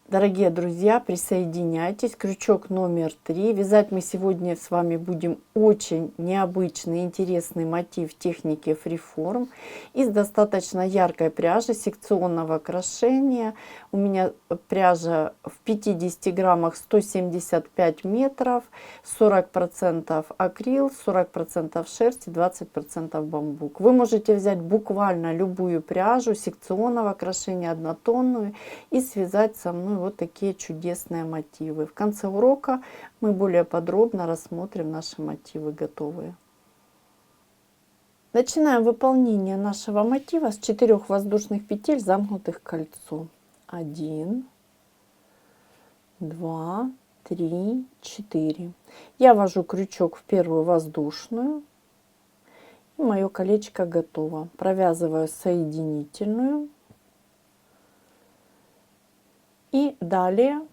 Дорогие друзья, присоединяйтесь. Крючок номер 3. Вязать мы сегодня с вами будем очень необычный, интересный мотив техники фриформ из достаточно яркой пряжи секционного крошения. У меня пряжа в 50 граммах 175 метров, 40% акрил, 40% шерсть и 20% бамбук. Вы можете взять буквально любую пряжу секционного крошения, однотонную, и связать со мной вот такие чудесные мотивы. В конце урока мы более подробно рассмотрим наши мотивы готовые. Начинаем выполнение нашего мотива с 4 воздушных петель, замкнутых кольцом. 1, 2, 3, 4. Я ввожу крючок в первую воздушную, и мое колечко готово. Провязываю соединительную. И далее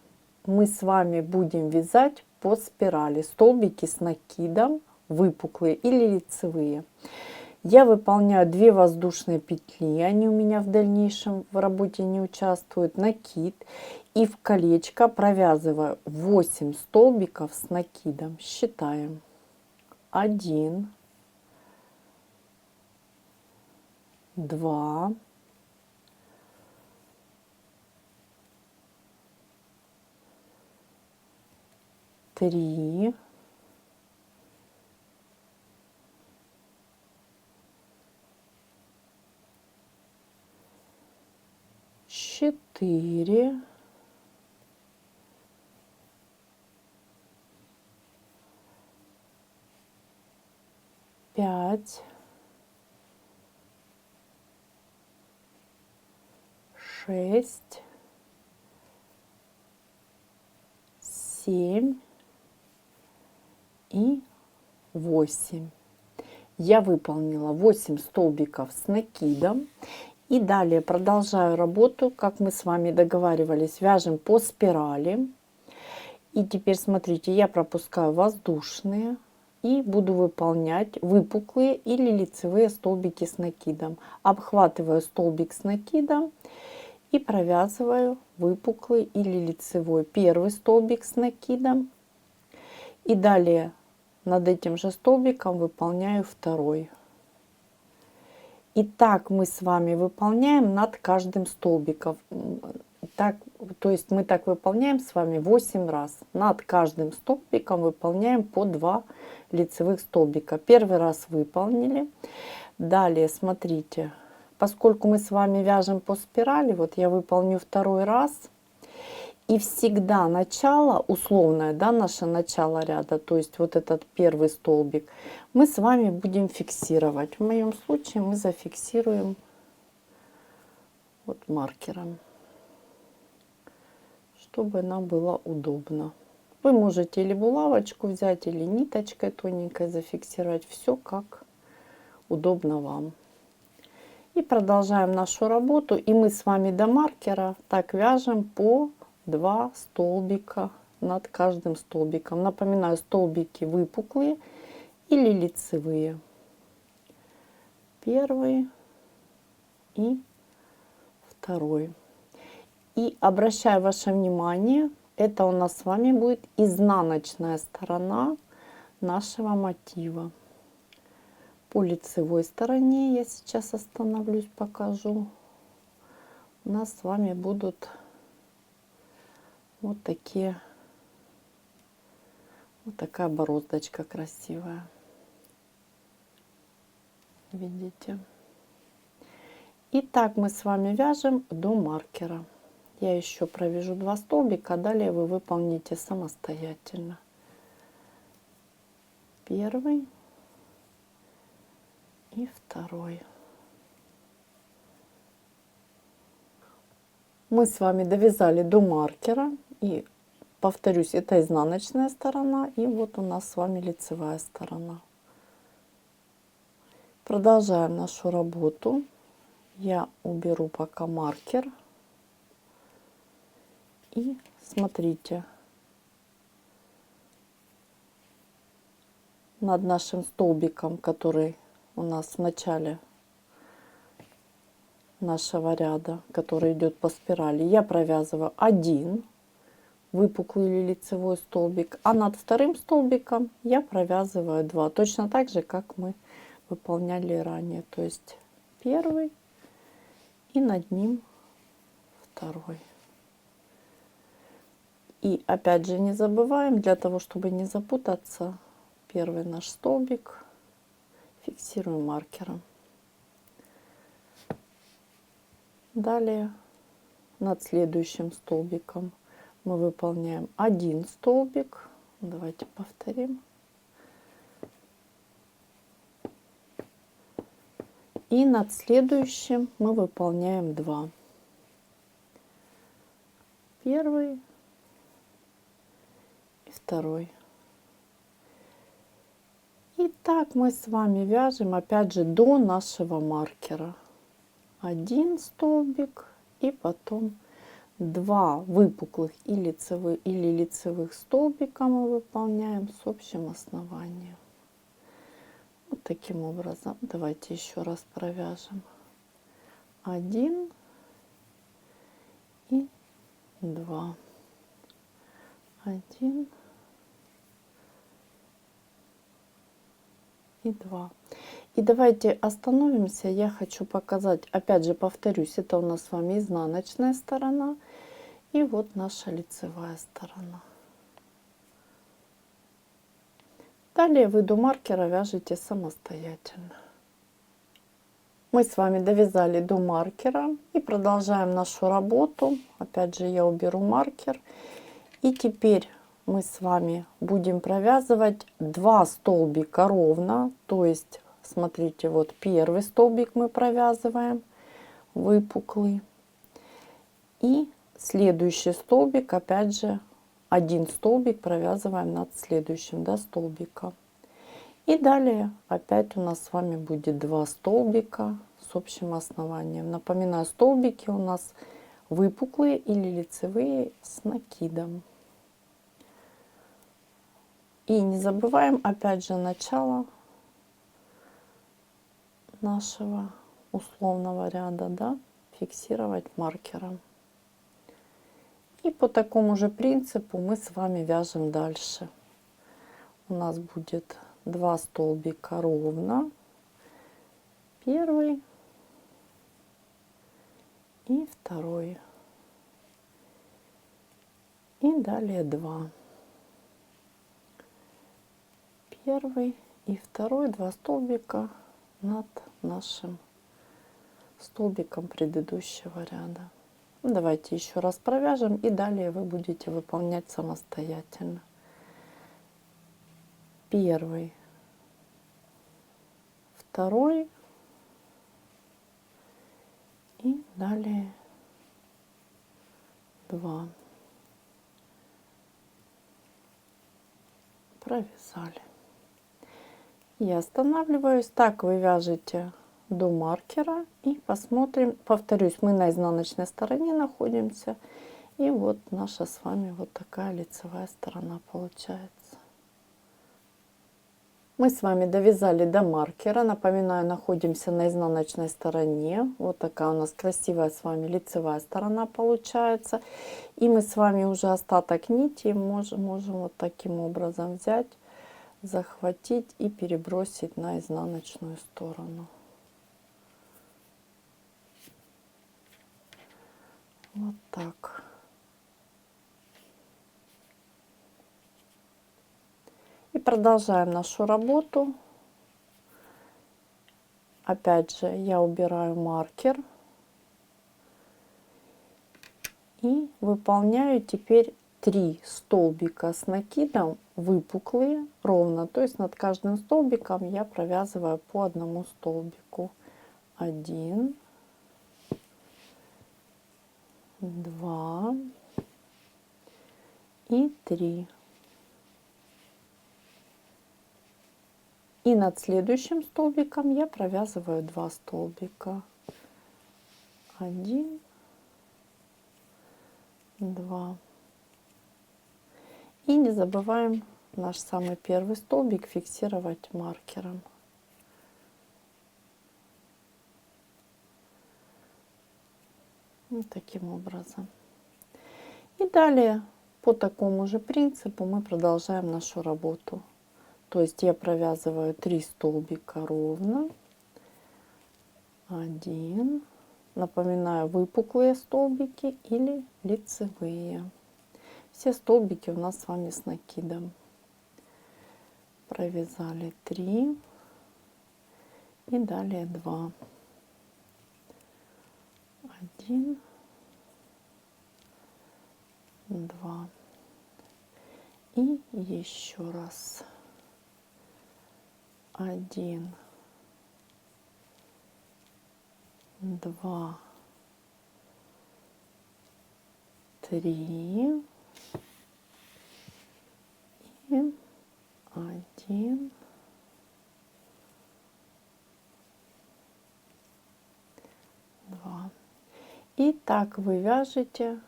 мы с вами будем вязать по спирали столбики с накидом, выпуклые или лицевые. Я выполняю 2 воздушные петли, они у меня в дальнейшем в работе не участвуют, накид, и в колечко провязываю 8 столбиков с накидом. Считаем. 1, 2, 3, 4, 5, 6, 7 и 8. Я выполнила 8 столбиков с накидом. И далее продолжаю работу, как мы с вами договаривались, вяжем по спирали. И теперь смотрите, я пропускаю воздушные и буду выполнять выпуклые или лицевые столбики с накидом. Обхватываю столбик с накидом и провязываю выпуклый или лицевой первый столбик с накидом. И далее над этим же столбиком выполняю второй. И так мы с вами выполняем над каждым столбиком. Так, то есть мы так выполняем с вами 8 раз. Над каждым столбиком выполняем по 2 лицевых столбика. Первый раз выполнили. Далее смотрите, поскольку мы с вами вяжем по спирали, вот я выполню второй раз. И всегда начало, условное, да, наше начало ряда, то есть вот этот первый столбик, мы с вами будем фиксировать. В моем случае мы зафиксируем вот маркером, чтобы нам было удобно. Вы можете или булавочку взять, или ниточкой тоненькой зафиксировать, все как удобно вам. И продолжаем нашу работу, и мы с вами до маркера так вяжем по 2 столбика над каждым столбиком. Напоминаю, столбики выпуклые или лицевые. Первый и второй. И обращаю ваше внимание, это у нас с вами будет изнаночная сторона нашего мотива. По лицевой стороне я сейчас остановлюсь, покажу. У нас с вами будут вот такие, вот такая бороздочка красивая. Видите? И так мы с вами вяжем до маркера. Я еще провяжу 2 столбика, далее вы выполните самостоятельно. Первый и второй. Мы с вами довязали до маркера. И повторюсь, это изнаночная сторона, и вот у нас с вами лицевая сторона. Продолжаем нашу работу. Я уберу пока маркер. И смотрите, над нашим столбиком, который у нас в начале нашего ряда, который идет по спирали, я провязываю один выпуклый или лицевой столбик, а над вторым столбиком я провязываю 2, точно так же, как мы выполняли ранее, то есть первый и над ним второй. И опять же не забываем, для того чтобы не запутаться, первый наш столбик фиксируем маркером. Далее над следующим столбиком мы выполняем один столбик. Давайте повторим. И над следующим мы выполняем 2. Первый и второй. И так мы с вами вяжем опять же до нашего маркера. Один столбик и потом 2 выпуклых и лицевых столбика мы выполняем с общим основанием. Вот таким образом. Давайте еще раз провяжем. 1 и 2. 1 и 2. И давайте остановимся. Я хочу показать, опять же повторюсь, это у нас с вами изнаночная сторона и вот наша лицевая сторона. Далее вы до маркера вяжете самостоятельно. Мы с вами довязали до маркера и продолжаем нашу работу. Опять же я уберу маркер. И теперь мы с вами будем провязывать 2 столбика ровно, то есть смотрите, вот первый столбик мы провязываем выпуклый, и следующий столбик, опять же один столбик провязываем над следующим, да, столбиком. И далее опять у нас с вами будет 2 столбика с общим основанием. Напоминаю, столбики у нас выпуклые или лицевые с накидом. И не забываем опять же начало нашего условного ряда, да, фиксировать маркером. И по такому же принципу мы с вами вяжем дальше. У нас будет 2 столбика ровно, первый и второй, и далее 2, первый и второй, 2 столбика над нашим столбиком предыдущего ряда. Давайте еще раз провяжем и далее вы будете выполнять самостоятельно. Первый, второй и далее 2. Провязали. Я останавливаюсь. Так вы вяжете до маркера и посмотрим. Повторюсь, мы на изнаночной стороне находимся. И вот наша с вами вот такая лицевая сторона получается. Мы с вами довязали до маркера. Напоминаю, находимся на изнаночной стороне. Вот такая у нас красивая с вами лицевая сторона получается. И мы с вами уже остаток нити можем вот таким образом взять, захватить и перебросить на изнаночную сторону. Вот так. И продолжаем нашу работу. Опять же я убираю маркер и выполняю теперь 3 столбика с накидом выпуклые ровно, то есть над каждым столбиком я провязываю по одному столбику. 1, 2 и 3. И над следующим столбиком я провязываю 2 столбика. 1, 2. И не забываем наш самый первый столбик фиксировать маркером. Вот таким образом. И далее по такому же принципу мы продолжаем нашу работу. То есть я провязываю 3 столбика ровно. 1. Напоминаю, выпуклые столбики или лицевые. Все столбики у нас с вами с накидом. Провязали 3 и далее 2. 1, 2 и еще раз 1, 2, 3 и 1, 2. И так вы вяжете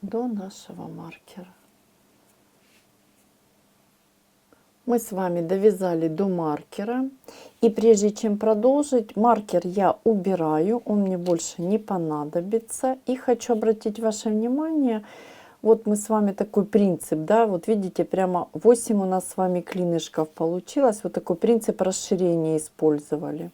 до нашего маркера. Мы с вами довязали до маркера. И прежде чем продолжить, маркер я убираю, он мне больше не понадобится. И хочу обратить ваше внимание, вот мы с вами такой принцип, да, вот видите, прямо 8 у нас с вами клинышков получилось. Вот такой принцип расширения использовали.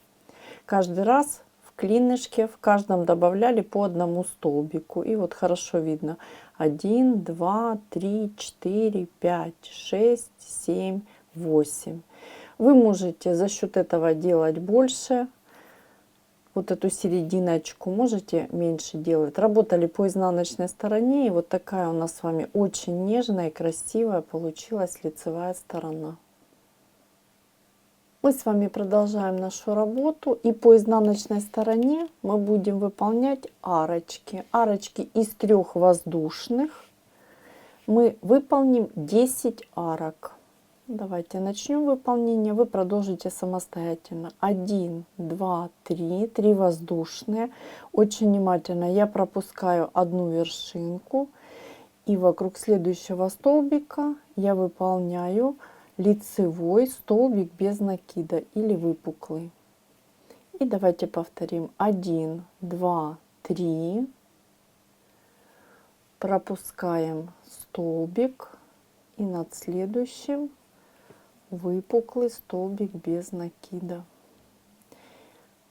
Каждый раз в клинышке в каждом добавляли по одному столбику. И вот хорошо видно. 1, 2, 3, 4, 5, 6, 7, 8. Вы можете за счет этого делать больше. Вот эту серединочку можете меньше делать. Работали по изнаночной стороне. И вот такая у нас с вами очень нежная и красивая получилась лицевая сторона. Мы с вами продолжаем нашу работу. И по изнаночной стороне мы будем выполнять арочки. Арочки из 3 воздушных. Мы выполним 10 арок. Давайте начнем выполнение. Вы продолжите самостоятельно. 1, 2, 3. 3 воздушные. Очень внимательно я пропускаю одну вершинку. И вокруг следующего столбика я выполняю лицевой столбик без накида или выпуклый. И давайте повторим. 1, 2, 3. Пропускаем столбик. И над следующим выпуклый столбик без накида.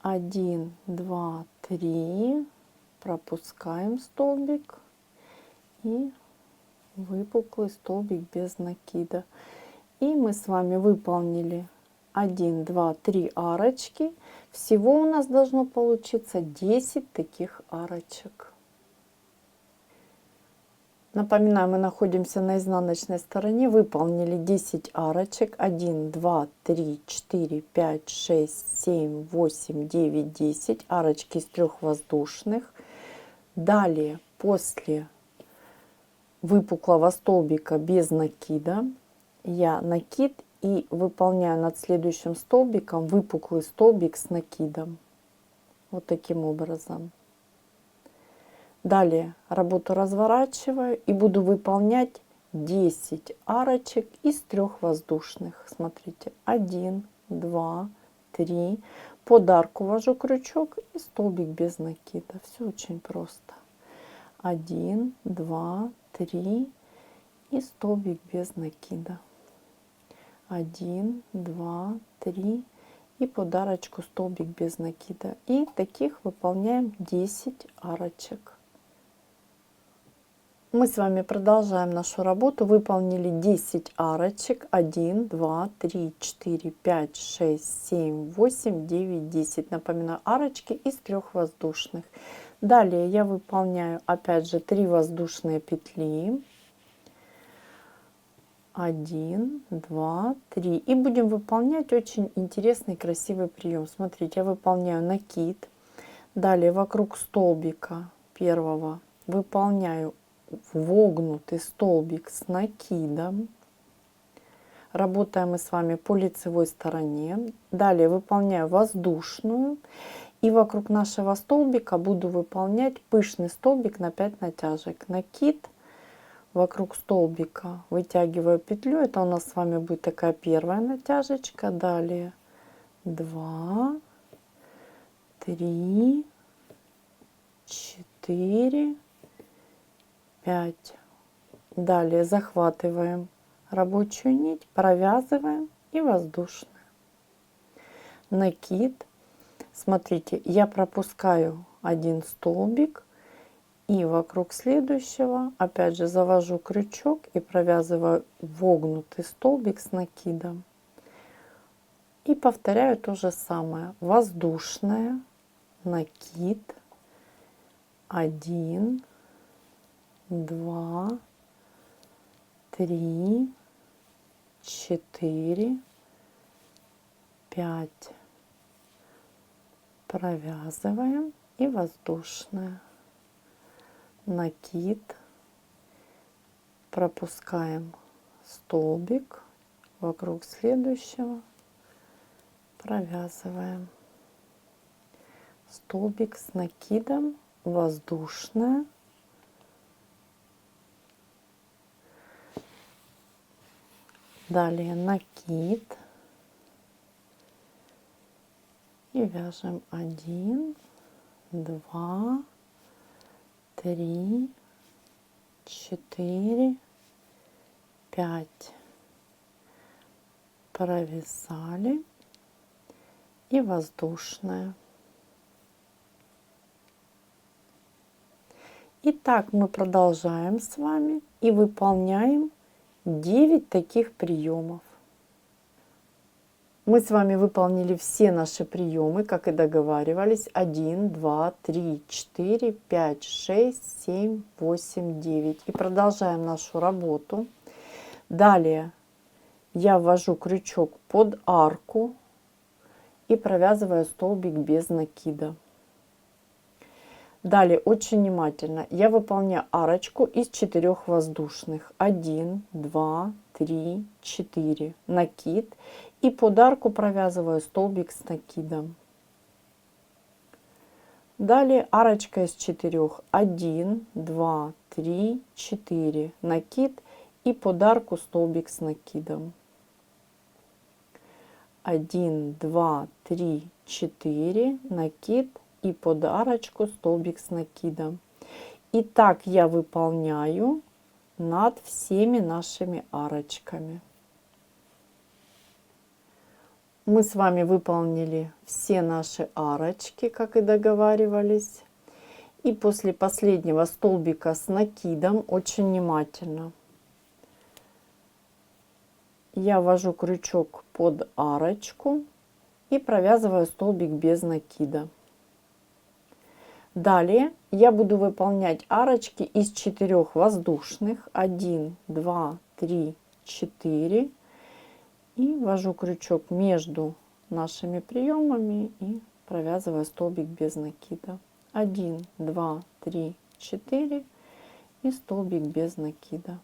1, 2, 3. Пропускаем столбик. И выпуклый столбик без накида. И мы с вами выполнили 1, 2, 3 арочки. Всего у нас должно получиться 10 таких арочек. Напоминаю, мы находимся на изнаночной стороне. Выполнили 10 арочек. 1, 2, 3, 4, 5, 6, 7, 8, 9, 10. Арочки из 3 воздушных. Далее, после выпуклого столбика без накида, я накид и выполняю над следующим столбиком выпуклый столбик с накидом. Вот таким образом. Далее работу разворачиваю и буду выполнять 10 арочек из 3 воздушных. Смотрите, 1, 2, 3. Под арку ввожу крючок и столбик без накида. Все очень просто. 1, 2, 3 и столбик без накида. 1, 2, 3 и под арочку столбик без накида. И таких выполняем 10 арочек. Мы с вами продолжаем нашу работу. Выполнили 10 арочек. 1, 2, 3, 4, 5, 6, 7, 8, 9, 10. Напоминаю, арочки из 3 воздушных. Далее я выполняю опять же 3 воздушные петли. 1, 2, 3. И будем выполнять очень интересный красивый прием. Смотрите, я выполняю накид. Далее вокруг столбика первого выполняю вогнутый столбик с накидом. Работаем мы с вами по лицевой стороне. Далее выполняю воздушную. И вокруг нашего столбика буду выполнять пышный столбик на 5 натяжек. Накид. Вокруг столбика вытягиваю петлю. Это у нас с вами будет такая первая натяжечка. Далее 2, 3, 4. 4, 5. Далее захватываем рабочую нить, провязываем и воздушная. Накид. Смотрите, я пропускаю один столбик и вокруг следующего опять же завожу крючок и провязываю вогнутый столбик с накидом. И повторяю то же самое. Воздушная, накид, 1, 2, 3, 4, 5. Провязываем и воздушная. Накид. Пропускаем столбик вокруг следующего. Провязываем. Столбик с накидом. Воздушная. Далее накид. И вяжем 1, 2, 3, 4, 5. Провязали и воздушная. Итак, мы продолжаем с вами и выполняем 9 таких приемов. Мы с вами выполнили все наши приемы, как и договаривались. 1, 2, 3, 4, 5, 6, 7, 8, 9. И продолжаем нашу работу. Далее я ввожу крючок под арку и провязываю столбик без накида. Далее очень внимательно я выполняю арочку из 4 воздушных. 1, 2, 3, 4. Накид. И под арку провязываю столбик с накидом. Далее арочка из 4. 1, 2, 3, 4. Накид. И под арку столбик с накидом. 1, 2, 3, 4. Накид. И под арочку столбик с накидом. И так я выполняю над всеми нашими арочками. Мы с вами выполнили все наши арочки, как и договаривались. И после последнего столбика с накидом очень внимательно я ввожу крючок под арочку и провязываю столбик без накида. Далее я буду выполнять арочки из 4 воздушных. 1, 2, 3, 4. И ввожу крючок между нашими приемами и провязываю столбик без накида. 1, 2, 3, 4 и столбик без накида.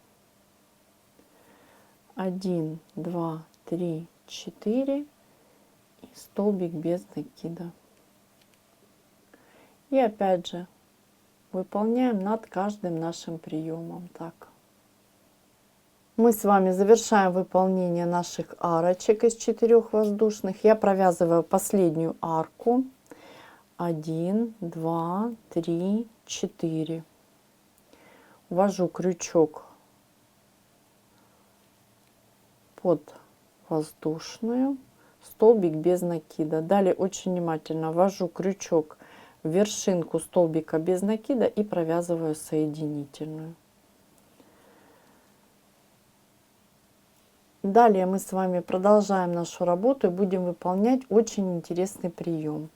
1, 2, 3, 4 и столбик без накида. И опять же выполняем над каждым нашим приемом так. Мы с вами завершаем выполнение наших арочек из 4 воздушных. Я провязываю последнюю арку. 1, 2, 3, 4. Ввожу крючок под воздушную, столбик без накида. Далее очень внимательно ввожу крючок в вершинку столбика без накида и провязываю соединительную. Далее мы с вами продолжаем нашу работу и будем выполнять очень интересный прием.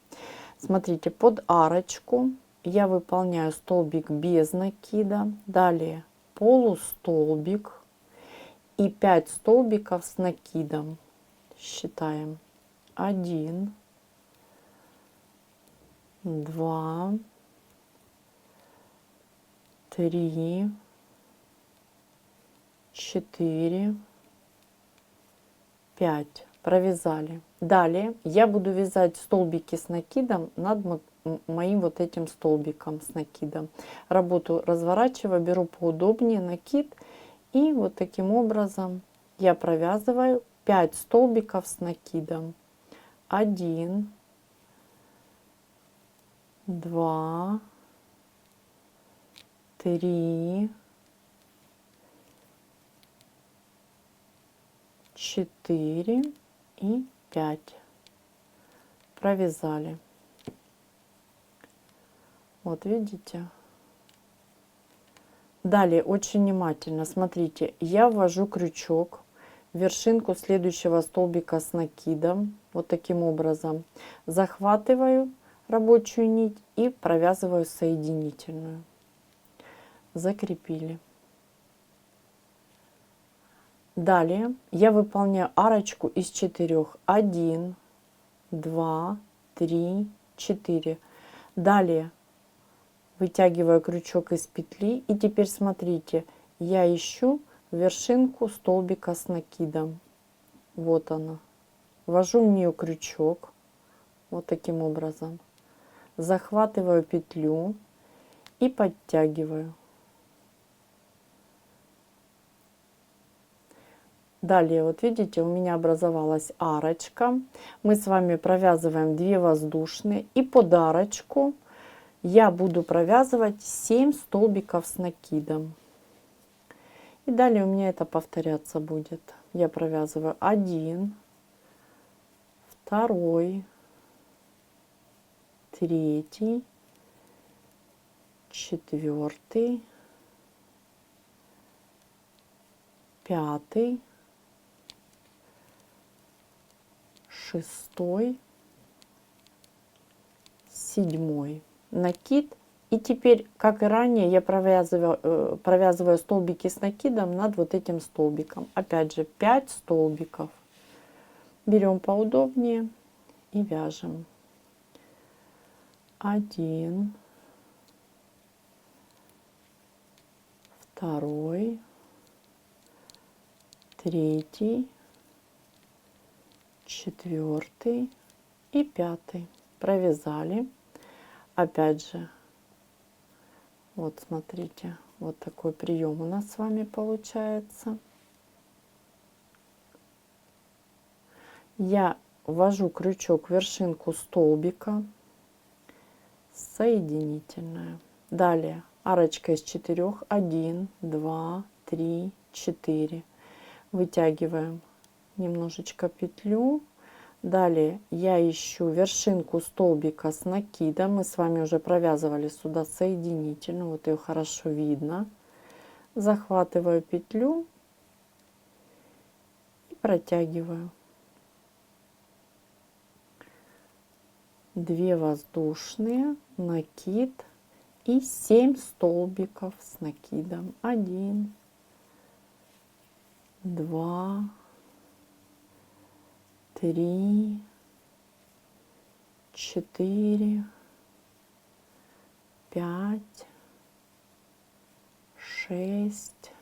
Смотрите, под арочку я выполняю столбик без накида, далее полустолбик и 5 столбиков с накидом. Считаем 1, 2, 3, 4, 5. Провязали. Далее я буду вязать столбики с накидом над моим вот этим столбиком с накидом. Работу разворачиваю, беру поудобнее накид и вот таким образом я провязываю 5 столбиков с накидом. 1, 2, 3, 4 и 5. Провязали. Вот видите. Далее очень внимательно смотрите, я ввожу крючок в вершинку следующего столбика с накидом, вот таким образом, захватываю рабочую нить и провязываю соединительную. Закрепили. Далее я выполняю арочку из 4. 1, 2, 3, 4. Далее вытягиваю крючок из петли, и теперь смотрите, я ищу вершинку столбика с накидом. Вот она. Ввожу в нее крючок вот таким образом, захватываю петлю и подтягиваю. Далее, вот видите, у меня образовалась арочка. Мы с вами провязываем 2 воздушные, и под арочку я буду провязывать 7 столбиков с накидом. И далее у меня это повторяться будет. Я провязываю 1, 2, 3, 4, 5, 6, 7 накид. И теперь, как и ранее, я провязываю столбики с накидом над вот этим столбиком. Опять же 5 столбиков. Берем поудобнее и вяжем. 1, 2, 3, 4 и 5. Провязали. Опять же, вот смотрите, вот такой прием у нас с вами получается. Я ввожу крючок в вершинку столбика, соединительная. Далее арочка из 4. 1, 2, 3, 4. Вытягиваем немножечко петлю. Далее я ищу вершинку столбика с накидом. Мы с вами уже провязывали сюда соединительную. Вот ее хорошо видно. Захватываю петлю и протягиваю. 2 воздушные, накид и 7 столбиков с накидом. 1, 2, 3, 4, 5, 6,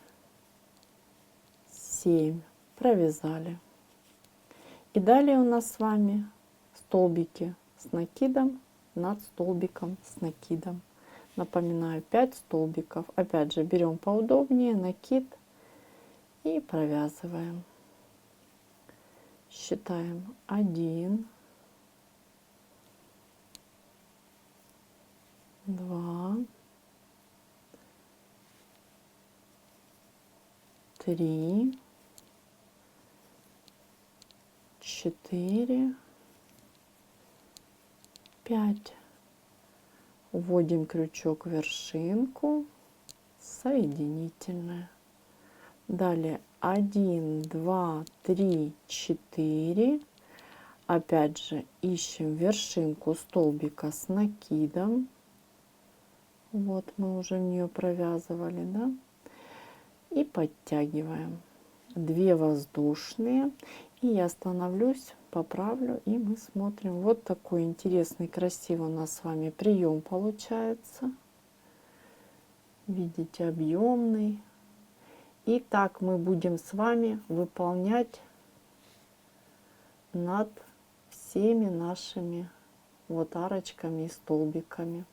7. Провязали. И далее у нас с вами столбики с накидом над столбиком с накидом. Напоминаю, 5 столбиков. Опять же, берем поудобнее накид и провязываем. Считаем 1, 2, 3, 4, 5. Вводим крючок в вершинку, соединительная. Далее 1, 2, 3, 4. Опять же ищем вершинку столбика с накидом. Вот мы уже в нее провязывали, да? И подтягиваем. 2 воздушные. И я остановлюсь, поправлю, и мы смотрим. Вот такой интересный, красивый у нас с вами прием получается. Видите, объемный. И так мы будем с вами выполнять над всеми нашими вот арочками и столбиками.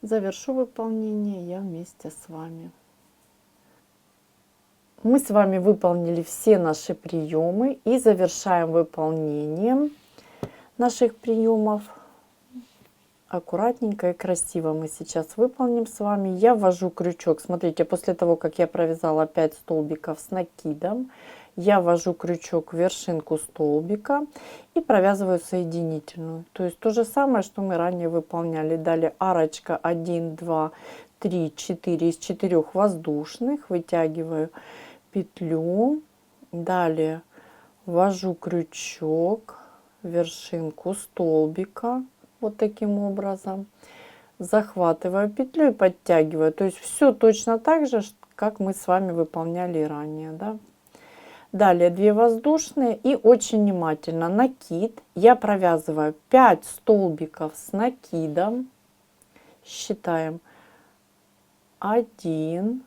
Завершу выполнение я вместе с вами. Мы с вами выполнили все наши приемы и завершаем выполнением наших приемов аккуратненько и красиво мы сейчас выполним с вами. Я ввожу крючок. Смотрите, после того, как я провязала 5 столбиков с накидом, я ввожу крючок в вершинку столбика и провязываю соединительную. То есть то же самое, что мы ранее выполняли. Далее арочка 1, 2, 3, 4 из 4 воздушных. Вытягиваю петлю. Далее ввожу крючок в вершинку столбика. Вот таким образом. Захватываю петлю и подтягиваю. То есть все точно так же, как мы с вами выполняли ранее. Да? Далее 2 воздушные и очень внимательно накид. Я провязываю 5 столбиков с накидом. Считаем 1,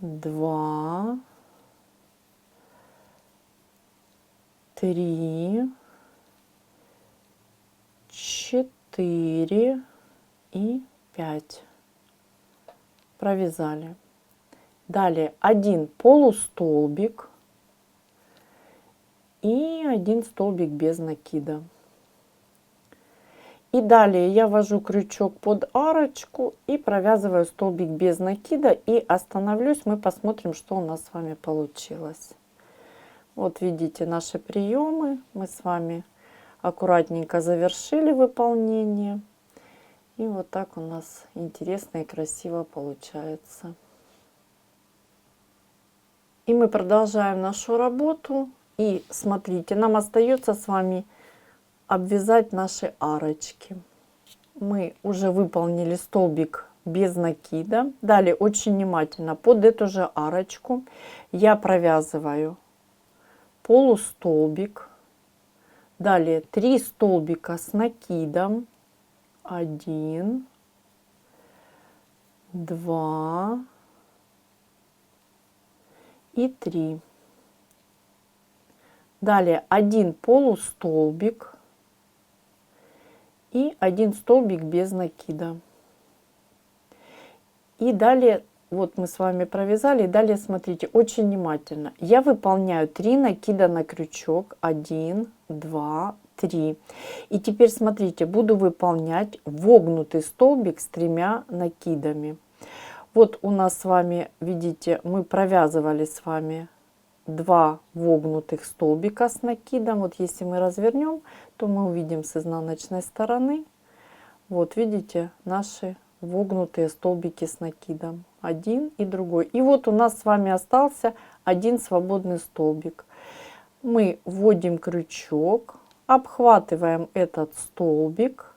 2, 3, 4 и 5. Провязали. Далее 1 полустолбик и 1 столбик без накида. И далее я ввожу крючок под арочку и провязываю столбик без накида и остановлюсь. Мы посмотрим, что у нас с вами получилось. Вот видите наши приемы. Мы с вами аккуратненько завершили выполнение. И вот так у нас интересно и красиво получается. И мы продолжаем нашу работу. И смотрите, нам остается с вами обвязать наши арочки. Мы уже выполнили столбик без накида. Далее очень внимательно под эту же арочку я провязываю полустолбик. Далее 3 столбика с накидом. 1, 2 и 3. Далее 1 полустолбик и 1 столбик без накида. И далее, вот мы с вами провязали, и далее смотрите, очень внимательно. Я выполняю 3 накида на крючок. 1, 2, 3. И теперь смотрите, буду выполнять вогнутый столбик с 3 накидами. Вот у нас с вами, видите, мы провязывали с вами 2 вогнутых столбика с накидом. Вот если мы развернем, то мы увидим с изнаночной стороны. Вот видите наши вогнутые столбики с накидом. Один и другой. И вот у нас с вами остался 1 свободный столбик. Мы вводим крючок, обхватываем этот столбик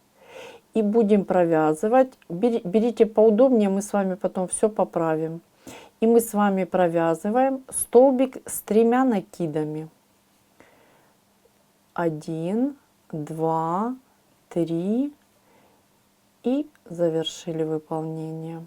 и будем провязывать. Берите поудобнее, мы с вами потом все поправим. И мы с вами провязываем столбик с 3 накидами. 1, 2, 3 и завершили выполнение.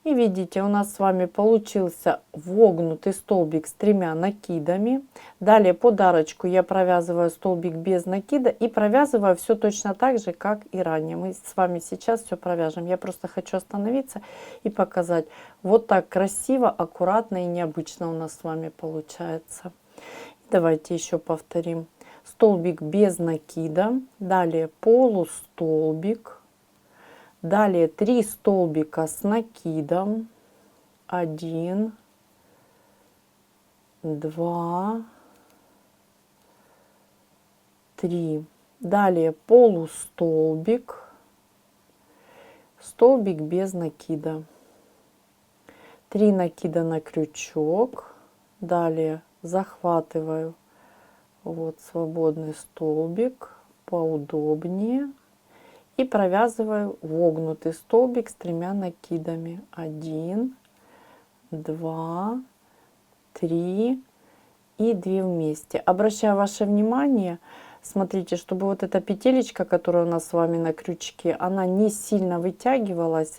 И видите, у нас с вами получился вогнутый столбик с 3 накидами. Далее под арочку я провязываю столбик без накида и провязываю все точно так же, как и ранее. Мы с вами сейчас все провяжем. Я просто хочу остановиться и показать. Вот так красиво, аккуратно и необычно у нас с вами получается. Давайте еще повторим. Столбик без накида, далее полустолбик. Далее 3 столбика с накидом. 1, 2, 3. Далее полустолбик. Столбик без накида. 3 накида на крючок. Далее захватываю вот свободный столбик поудобнее. И провязываю вогнутый столбик с 3 накидами. 1, 2, 3 и 2 вместе. Обращаю ваше внимание, смотрите, чтобы вот эта петелечка, которая у нас с вами на крючке, она не сильно вытягивалась.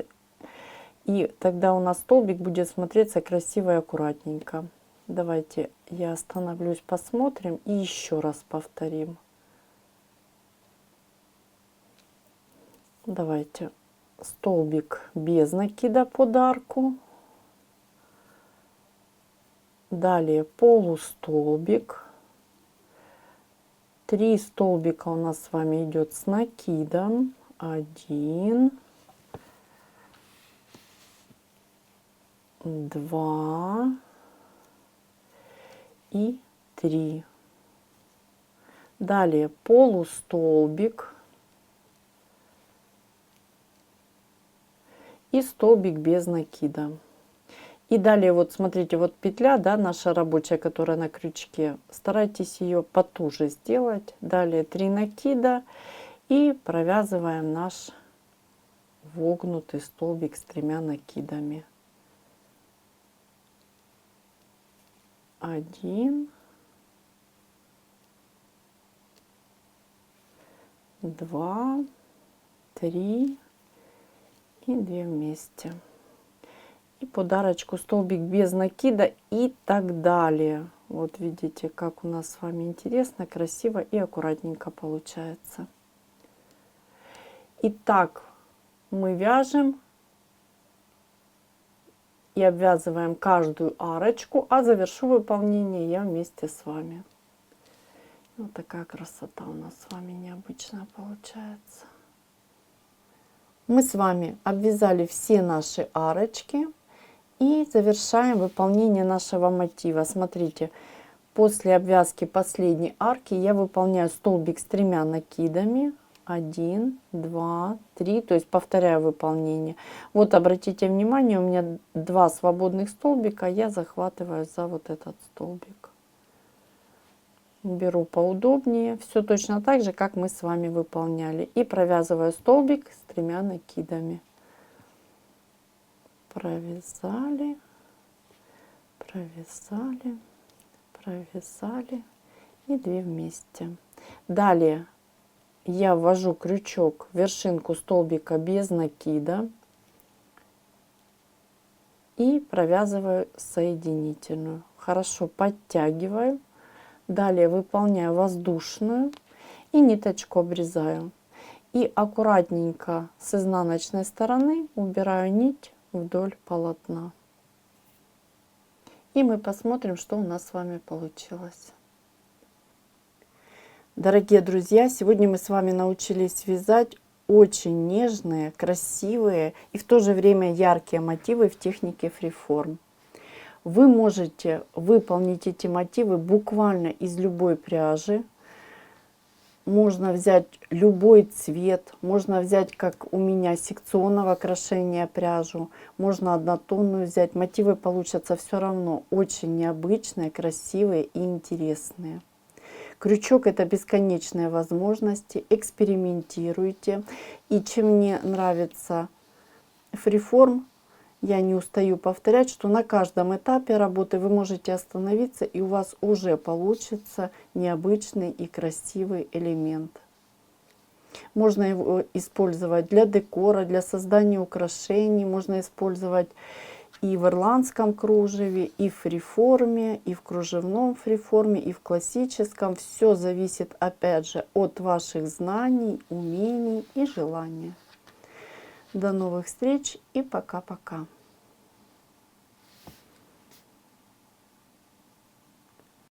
И тогда у нас столбик будет смотреться красиво и аккуратненько. Давайте я остановлюсь, посмотрим и еще раз повторим. Давайте столбик без накида под арку. Далее полустолбик. 3 столбика у нас с вами идет с накидом. 1, 2 и 3. Далее полустолбик и столбик без накида. И далее вот смотрите, вот петля, да, наша рабочая, которая на крючке, старайтесь ее потуже сделать. Далее 3 накида и провязываем наш вогнутый столбик с 3 накидами. 1, 2, 3 и 2 вместе. И подарочку столбик без накида и так далее. Вот видите, как у нас с вами интересно, красиво и аккуратненько получается. Итак, мы вяжем и обвязываем каждую арочку, а завершу выполнение я вместе с вами. Вот такая красота у нас с вами необычная получается. Мы с вами обвязали все наши арочки и завершаем выполнение нашего мотива. Смотрите, после обвязки последней арки я выполняю столбик с 3 накидами. 1, 2, 3, то есть повторяю выполнение. Вот обратите внимание, у меня 2 свободных столбика, я захватываю за вот этот столбик. Беру поудобнее, все точно так же, как мы с вами выполняли. И провязываю столбик с 3 накидами. Провязали, провязали, провязали и 2 вместе. Далее я ввожу крючок в вершинку столбика без накида и провязываю соединительную. Хорошо подтягиваю. Далее выполняю воздушную и ниточку обрезаю. И аккуратненько с изнаночной стороны убираю нить вдоль полотна. И мы посмотрим, что у нас с вами получилось. Дорогие друзья, сегодня мы с вами научились вязать очень нежные, красивые и в то же время яркие мотивы в технике фриформ. Вы можете выполнить эти мотивы буквально из любой пряжи. Можно взять любой цвет, можно взять, как у меня, секционного крошения пряжу, можно однотонную взять. Мотивы получатся все равно очень необычные, красивые и интересные. Крючок — это бесконечные возможности, экспериментируйте. И чем мне нравится фриформ, я не устаю повторять, что на каждом этапе работы вы можете остановиться, и у вас уже получится необычный и красивый элемент. Можно его использовать для декора, для создания украшений, можно использовать и в ирландском кружеве, и в фриформе, и в кружевном фриформе, и в классическом. Все зависит, опять же, от ваших знаний, умений и желания. До новых встреч и пока-пока.